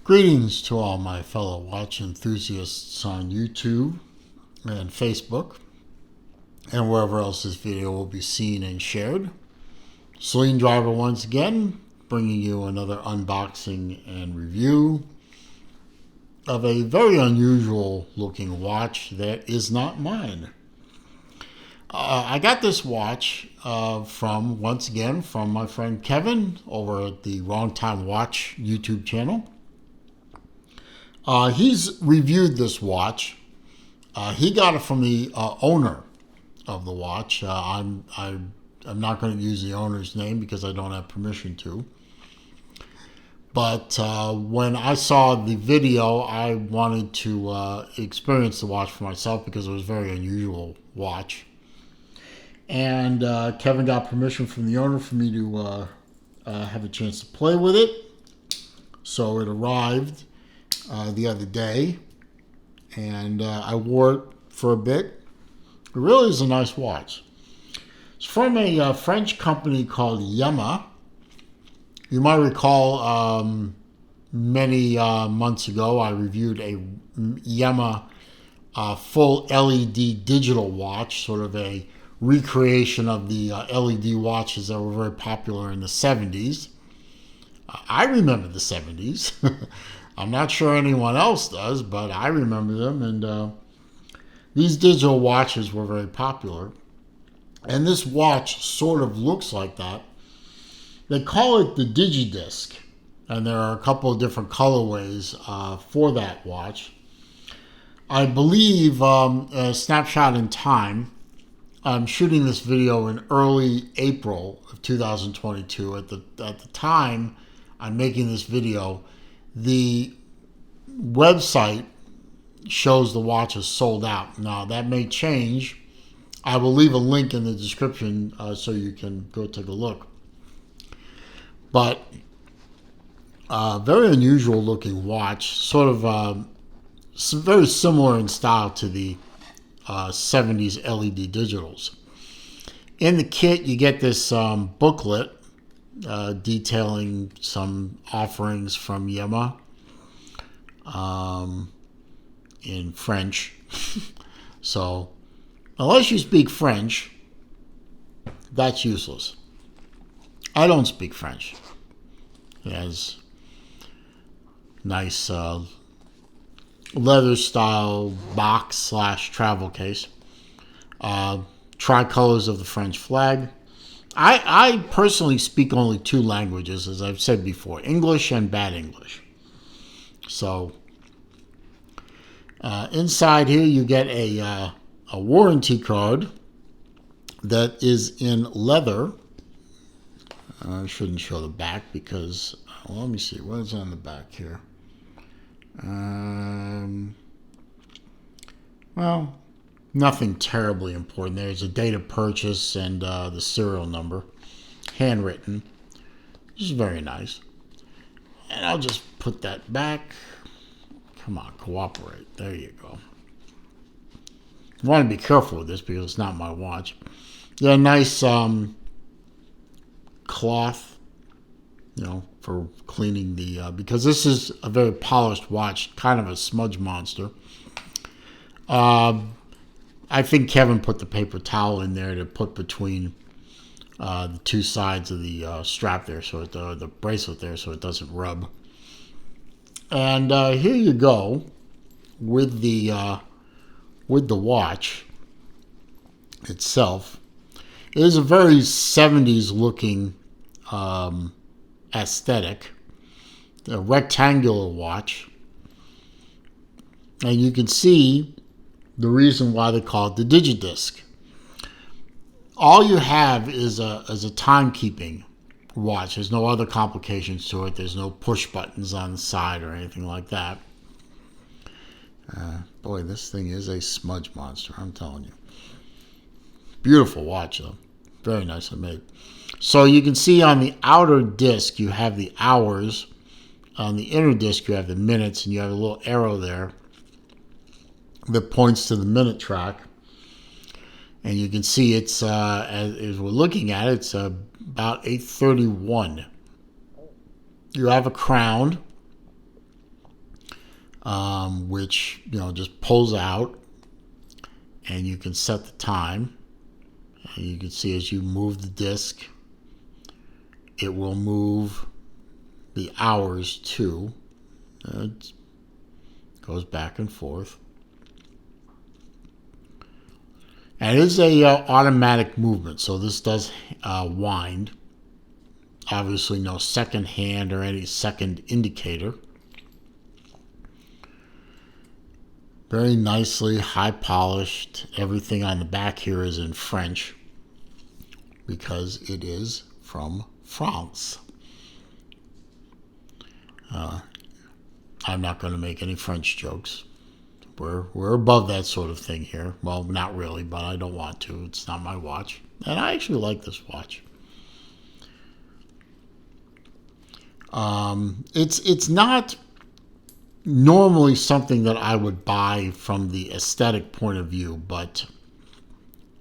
Greetings to all my fellow watch enthusiasts on YouTube and Facebook and wherever else this video will be seen and shared. Celine Driver once again, bringing you another unboxing and review of a very unusual looking watch that is not mine. I got this watch from my friend Kevin over at the Wrong Time Watch YouTube channel. He's reviewed this watch. He got it from the owner of the watch. I'm not going to use the owner's name because I don't have permission to. But when I saw the video, I wanted to experience the watch for myself because it was a very unusual watch. And Kevin got permission from the owner for me to have a chance to play with it. So it arrived the other day, and I wore it for a bit. It really is a nice watch. It's from a French company called Yema. You might recall many months ago I reviewed a Yema full LED digital watch, sort of a recreation of the LED watches that were very popular in the 70s. I remember the 70s. I'm not sure anyone else does, but I remember them, and these digital watches were very popular. And this watch sort of looks like that. They call it the Digidisc, and there are a couple of different colorways for that watch. I believe a snapshot in time, I'm shooting this video in early April of 2022. At the time I'm making this video, the website shows the watch is sold out. Now, that may change. I will leave a link in the description so you can go take a look. But very unusual looking watch, sort of very similar in style to the 70s LED digitals. In the kit, you get this booklet detailing some offerings from Yema in French. So, unless you speak French, that's useless. I don't speak French. It has nice leather style box / travel case. Tricolors of the French flag. I personally speak only two languages, as I've said before, English and bad English. So inside here you get a warranty card that is in leather. I shouldn't show the back because, well, let me see, what is on the back here? Well, nothing terribly important. There's a date of purchase and the serial number, handwritten, which is very nice. And I'll just put that back. Come on, cooperate. There you go. I want to be careful with this because it's not my watch. Yeah, nice cloth, for cleaning the, because this is a very polished watch, kind of a smudge monster. I think Kevin put the paper towel in there to put between the two sides of the strap there, so the bracelet there, so it doesn't rub. And here you go with the watch itself. It is a very 70s looking aesthetic, a rectangular watch, and you can see the reason why they call it the Digidisc. All you have is a timekeeping watch. There's no other complications to it. There's no push buttons on the side or anything like that. Boy, this thing is a smudge monster, I'm telling you. Beautiful watch, though. Very nicely made. So you can see on the outer disc, you have the hours. On the inner disc, you have the minutes, and you have a little arrow there that points to the minute track. And you can see it's, as we're looking at it, it's about 8:31. You have a crown. which just pulls out, and you can set the time. And you can see as you move the disc, it will move the hours too. It goes back and forth. And it is a automatic movement, so this does wind. Obviously no second hand or any second indicator. Very nicely, high polished. Everything on the back here is in French because it is from France. I'm not going to make any French jokes. We're above that sort of thing here. Well, not really, but I don't want to. It's not my watch. And I actually like this watch. It's not normally something that I would buy from the aesthetic point of view, but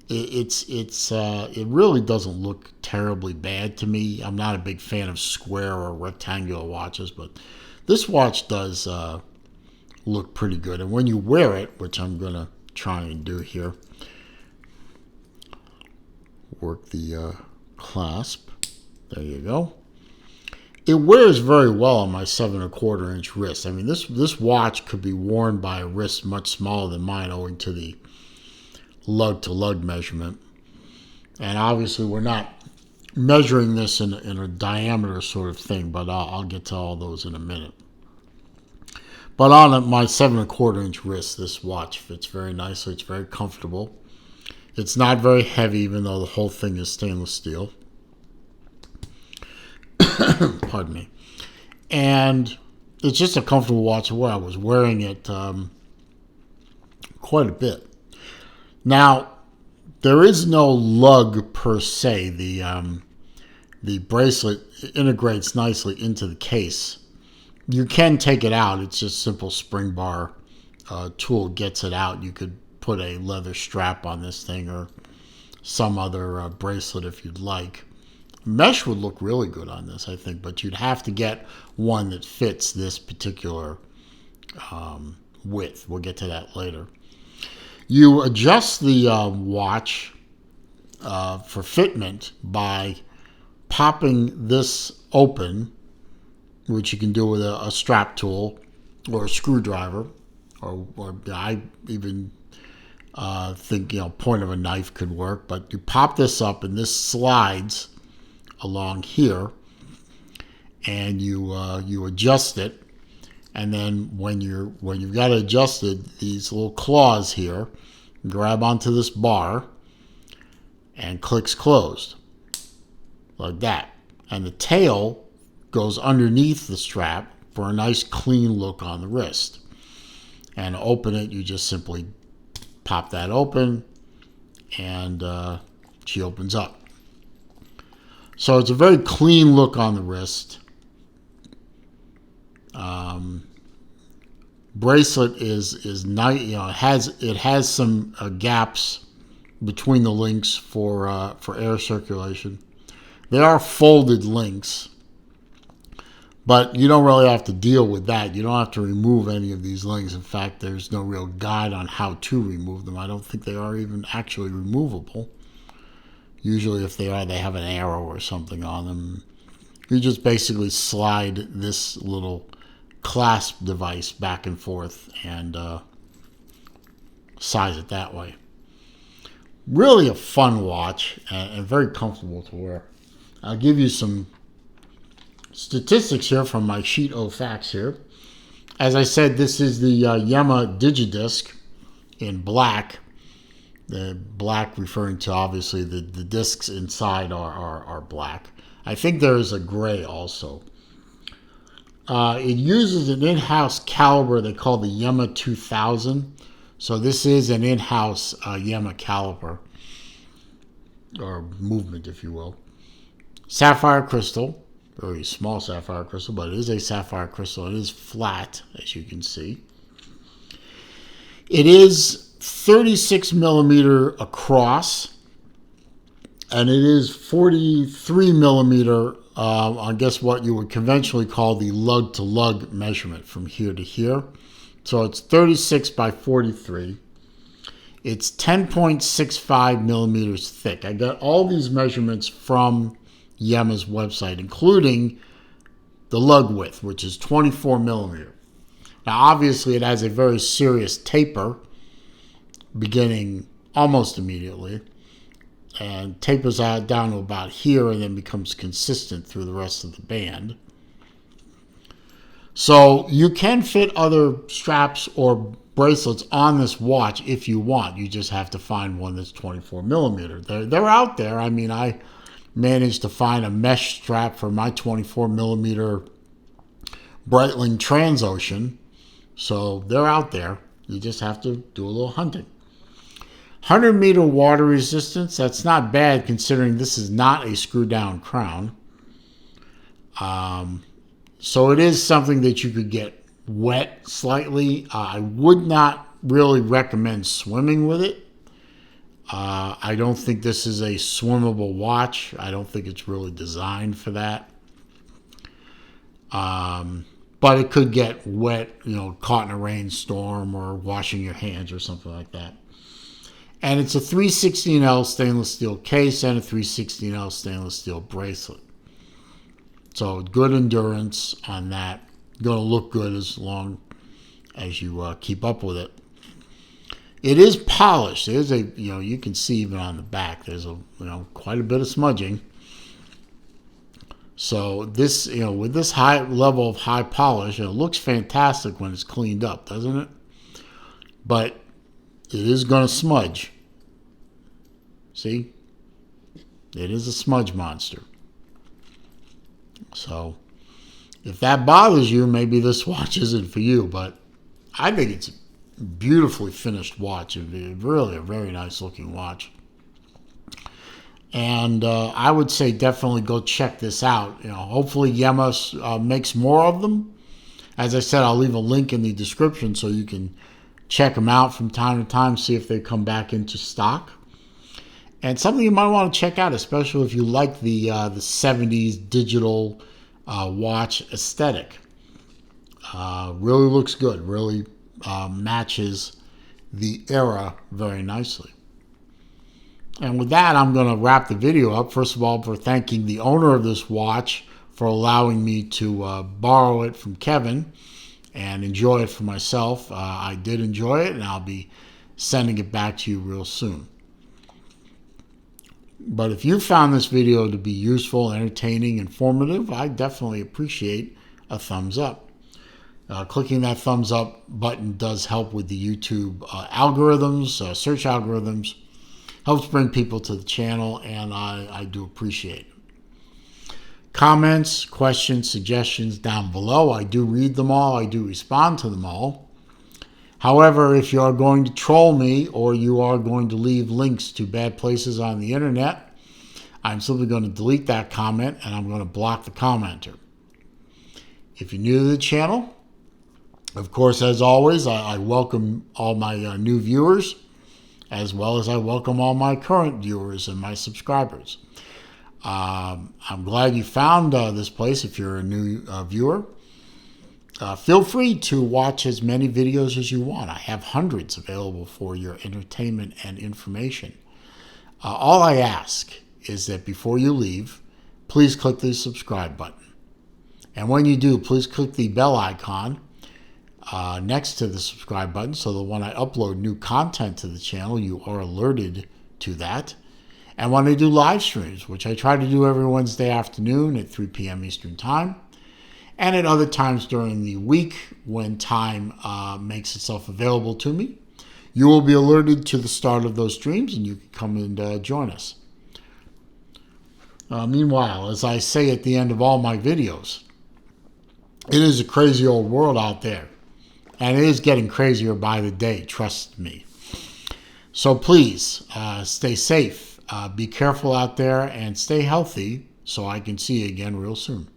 it really doesn't look terribly bad to me. I'm not a big fan of square or rectangular watches, but this watch does look pretty good. And when you wear it, which I'm going to try and do here, work the clasp. There you go. It wears very well on my 7¼ inch wrist. I mean, this watch could be worn by a wrist much smaller than mine owing to the lug-to-lug measurement. And obviously we're not measuring this in a diameter sort of thing, but I'll get to all those in a minute. But on my 7¼ inch wrist, this watch fits very nicely. It's very comfortable. It's not very heavy, even though the whole thing is stainless steel. Pardon me. And it's just a comfortable watch to wear. I was wearing it quite a bit. Now, there is no lug per se. The bracelet integrates nicely into the case. You can take it out. It's just simple spring bar tool gets it out. You could put a leather strap on this thing or some other bracelet if you'd like. Mesh would look really good on this, I think, but you'd have to get one that fits this particular width. We'll get to that later. You adjust the watch for fitment by popping this open, which you can do with a strap tool or a screwdriver, or I even think point of a knife could work. But you pop this up, and this slides along here, and you adjust it. And then when you've got it adjusted, these little claws here grab onto this bar and clicks closed like that. And the tail goes underneath the strap for a nice clean look on the wrist. And open it, you just simply pop that open, and she opens up. So it's a very clean look on the wrist. Bracelet is nice. It has some gaps between the links for air circulation. They are folded links, but you don't really have to deal with that. You don't have to remove any of these links. In fact, there's no real guide on how to remove them. I don't think they are even actually removable. Usually if they are, they have an arrow or something on them. You just basically slide this little clasp device back and forth and size it that way. Really a fun watch and very comfortable to wear. I'll give you some statistics here from my sheet of facts here. As I said, this is the Yema Digidisc in black. The black referring to obviously the discs inside are black. I think there is a gray also. It uses an in-house caliber they call the Yema 2000. So this is an in-house Yema caliber, or movement, if you will. Sapphire crystal, very small sapphire crystal, but it is a sapphire crystal. It is flat, as you can see. It is 36 millimeter across, and it is 43 millimeter, I guess what you would conventionally call the lug-to-lug measurement from here to here. So it's 36 by 43. It's 10.65 millimeters thick. I got all these measurements from Yema's website, including the lug width, which is 24 millimeter. Now, obviously, it has a very serious taper beginning almost immediately, and tapers out down to about here and then becomes consistent through the rest of the band. So you can fit other straps or bracelets on this watch if you want. You just have to find one that's 24 millimeter. They're out there. I mean, I managed to find a mesh strap for my 24 millimeter Breitling Transocean. So they're out there. You just have to do a little hunting. 100-meter water resistance. That's not bad considering this is not a screw-down crown. So it is something that you could get wet slightly. I would not really recommend swimming with it. I don't think this is a swimmable watch. I don't think it's really designed for that. But it could get wet, caught in a rainstorm or washing your hands or something like that. And it's a 316L stainless steel case and a 316L stainless steel bracelet. So good endurance on that. Going to look good as long as you keep up with it. It is polished. There's you can see even on the back, there's quite a bit of smudging. So this, with this high level of high polish, it looks fantastic when it's cleaned up, doesn't it? But it is going to smudge. See? It is a smudge monster. So if that bothers you, maybe this watch isn't for you. But I think it's a beautifully finished watch. It's really a very nice looking watch. And I would say definitely go check this out. Hopefully Yema makes more of them. As I said, I'll leave a link in the description so you can check them out from time to time, see if they come back into stock. And something you might want to check out, especially if you like the 70s digital watch aesthetic. Really looks good. Really matches the era very nicely. And with that, I'm going to wrap the video up. First of all, for thanking the owner of this watch for allowing me to borrow it from Kevin and enjoy it for myself. I did enjoy it, and I'll be sending it back to you real soon. But if you found this video to be useful, entertaining, informative, I definitely appreciate a thumbs up. Clicking that thumbs up button does help with the YouTube algorithms, search algorithms. Helps bring people to the channel, and I do appreciate it. Comments, questions, suggestions down below. I do read them all. I do respond to them all. However, if you are going to troll me or you are going to leave links to bad places on the internet, I'm simply going to delete that comment and I'm going to block the commenter. If you're new to the channel, of course, as always, I welcome all my new viewers, as well as I welcome all my current viewers and my subscribers. I'm glad you found this place if you're a new viewer. Feel free to watch as many videos as you want. I have hundreds available for your entertainment and information. All I ask is that before you leave, please click the subscribe button. And when you do, please click the bell icon next to the subscribe button so that when I upload new content to the channel, you are alerted to that. And when I do live streams, which I try to do every Wednesday afternoon at 3 p.m. Eastern Time, and at other times during the week when time makes itself available to me, you will be alerted to the start of those streams and you can come and join us. Meanwhile, as I say at the end of all my videos, it is a crazy old world out there. And it is getting crazier by the day, trust me. So please, stay safe, be careful out there, and stay healthy so I can see you again real soon.